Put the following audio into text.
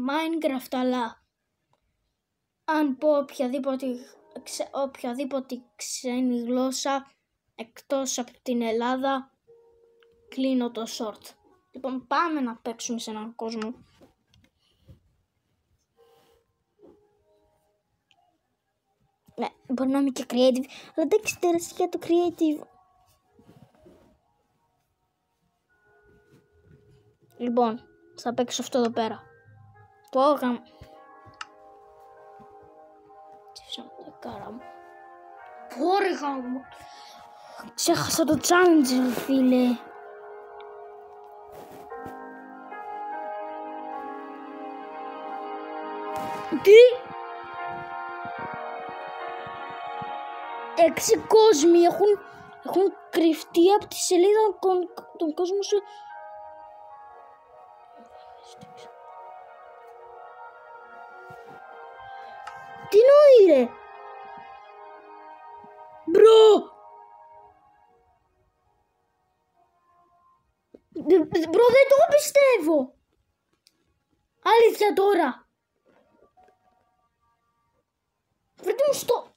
Minecraft, αλλά αν πω οποιαδήποτε ξένη γλώσσα εκτός από την Ελλάδα, κλείνω το short. Λοιπόν, πάμε να παίξουμε σε έναν κόσμο. Ναι, μπορεί να είμαι και creative, αλλά δεν ξέρεις για το creative. Λοιπόν, θα παίξω αυτό εδώ πέρα. Το έκανα. Ωριγα μου. Ξέχασα το challenge, φίλε. Τι? 6 κόσμοι έχουν κρυφτεί από τη σελίδα των κόσμων σου. Τι νοεί, ρε? Μπρο! Μπρο, δεν το πιστεύω! Αλήθεια τώρα! Βρείτε μου στο...